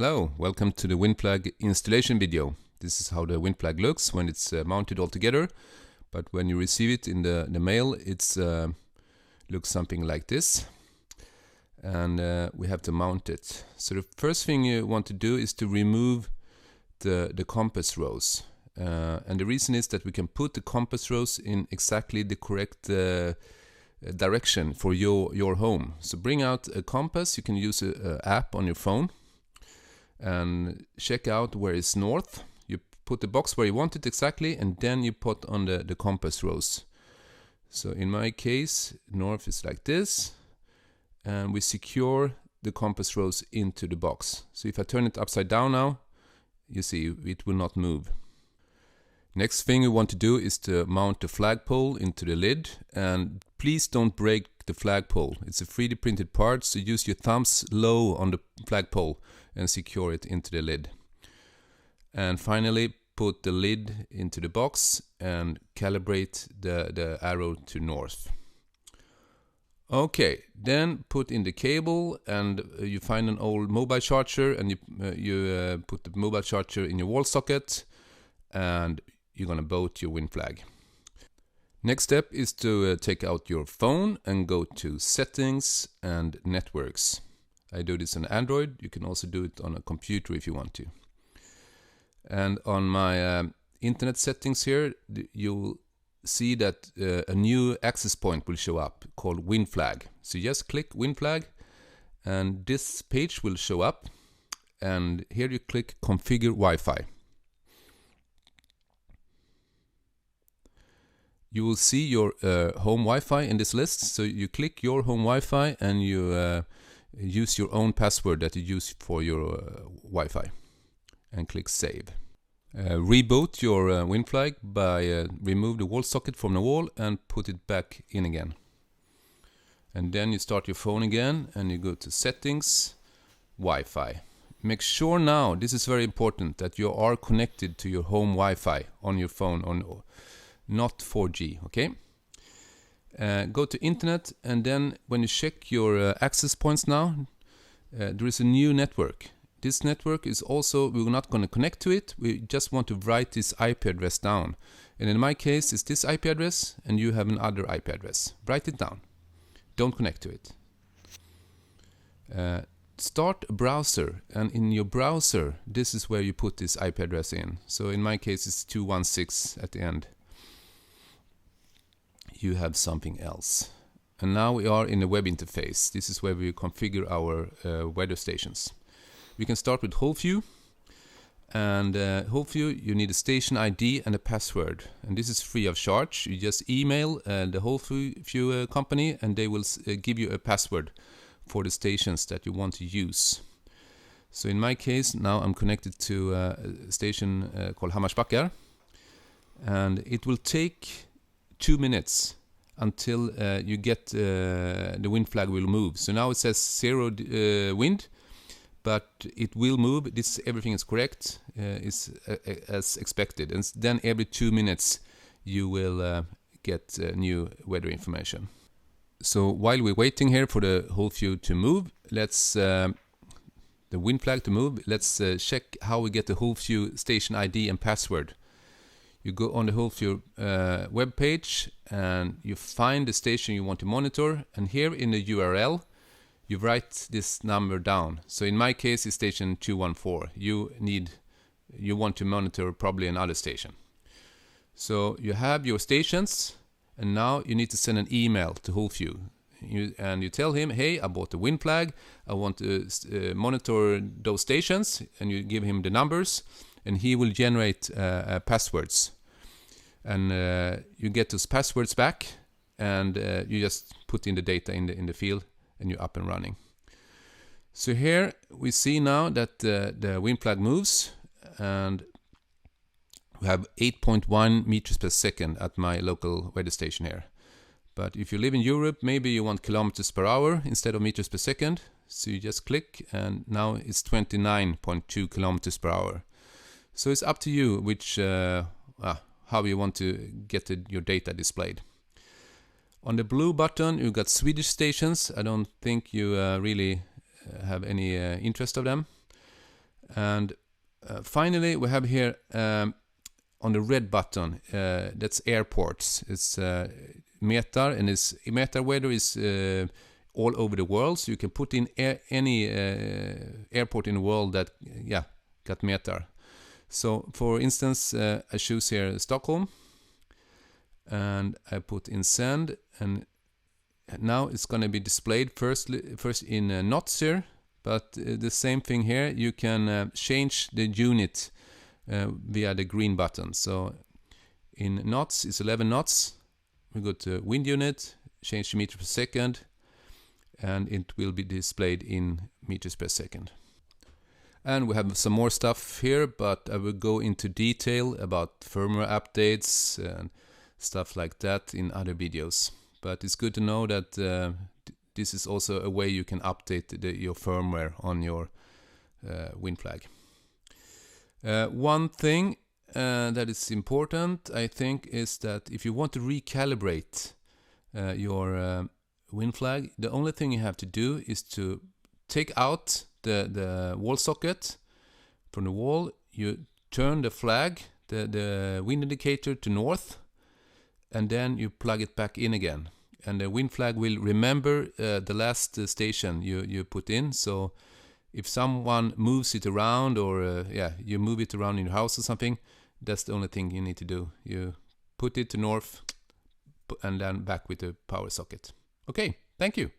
Hello, welcome to the WindFlag installation video. This is how the WindFlag looks when it's mounted all together, but when you receive it in the mail, it's looks something like this, and we have to mount it. So the first thing you want to do is to remove the compass rose, and the reason is that we can put the compass rose in exactly the correct direction for your home. So bring out a compass. You can use an app on your phone and check out where it's north. You put the box where you want it exactly, and then you put on the compass rose. So in my case, north is like this, and we secure the compass rose into the box. So if I turn it upside down now, you see it will not move. Next thing we want to do is to mount the flagpole into the lid, and please don't break the flagpole. It's a 3D printed part, so use your thumbs low on the flagpole and secure it into the lid. And finally, put the lid into the box and calibrate the arrow to north. Okay, then put in the cable, and you find an old mobile charger, and you put the mobile charger in your wall socket, and you're gonna boot your WindFlag. Next step is to take out your phone and go to Settings and Networks. I do this on Android. You can also do it on a computer if you want to. And on my internet settings here, you'll see that a new access point will show up called WindFlag. So just click WindFlag, and this page will show up. And here you click Configure Wi-Fi. You will see your home Wi-Fi in this list. So you click your home Wi-Fi and you use your own password that you use for your Wi-Fi and click Save. Reboot your WindFlag by remove the wall socket from the wall and put it back in again. And then you start your phone again and you go to Settings, Wi-Fi. Make sure now, this is very important, that you are connected to your home Wi-Fi on your phone, on not 4G, okay? Go to internet, and then when you check your access points now, there is a new network. This network is also, we're not going to connect to it, we just want to write this IP address down. And in my case, it's this IP address, and you have another IP address. Write it down. Don't connect to it. Start a browser, and in your browser, this is where you put this IP address in. So in my case, it's 216 at the end. You have something else. And now we are in the web interface. This is where we configure our weather stations. We can start with Whole-View, and Whole-View, you need a station ID and a password, and this is free of charge. You just email the Whole-View company, and they will give you a password for the stations that you want to use. So in my case, now I'm connected to a station called Hammarsbackar, and it will take 2 minutes until you get the WindFlag will move. So now it says 0 wind, but it will move. Everything is correct, is as expected. And then every 2 minutes you will get new weather information. So while we're waiting here for the Whole-View to move, the WindFlag to move, let's check how we get the Whole-View station ID and password. You go on the Whole-View web page, and you find the station you want to monitor, and here in the URL you write this number down. So in my case it's station 214. You want to monitor probably another station. So you have your stations, and now you need to send an email to Whole-View. And you tell him, hey, I bought the WindFlag, I want to monitor those stations, and you give him the numbers, and he will generate passwords. And you get those passwords back, and you just put in the data in the field, and you're up and running. So here we see now that the WindFlag moves, and we have 8.1 meters per second at my local weather station here. But if you live in Europe, maybe you want kilometers per hour instead of meters per second. So you just click, and now it's 29.2 kilometers per hour. So it's up to you how you want to get your data displayed. On the blue button, you got Swedish stations. I don't think you really have any interest of them. And finally, we have here on the red button, that's airports. It's METAR, and this METAR weather is all over the world, so you can put in any airport in the world that got METAR. So for instance, I choose here Stockholm, and I put in send, and now it's going to be displayed first in knots here, but the same thing here. You can change the unit via the green button. So in knots, it's 11 knots. We go to wind unit, change to meters per second, and it will be displayed in meters per second. And we have some more stuff here, but I will go into detail about firmware updates and stuff like that in other videos. But it's good to know that this is also a way you can update your firmware on your WindFlag. One thing that is important, I think, is that if you want to recalibrate your WindFlag, the only thing you have to do is to take out the wall socket from the wall. You turn the flag, the wind indicator, to north, and then you plug it back in again. And the WindFlag will remember the last station you put in. So if someone moves it around, or you move it around in your house or something, that's the only thing you need to do. You put it to north and then back with the power socket. Okay, thank you.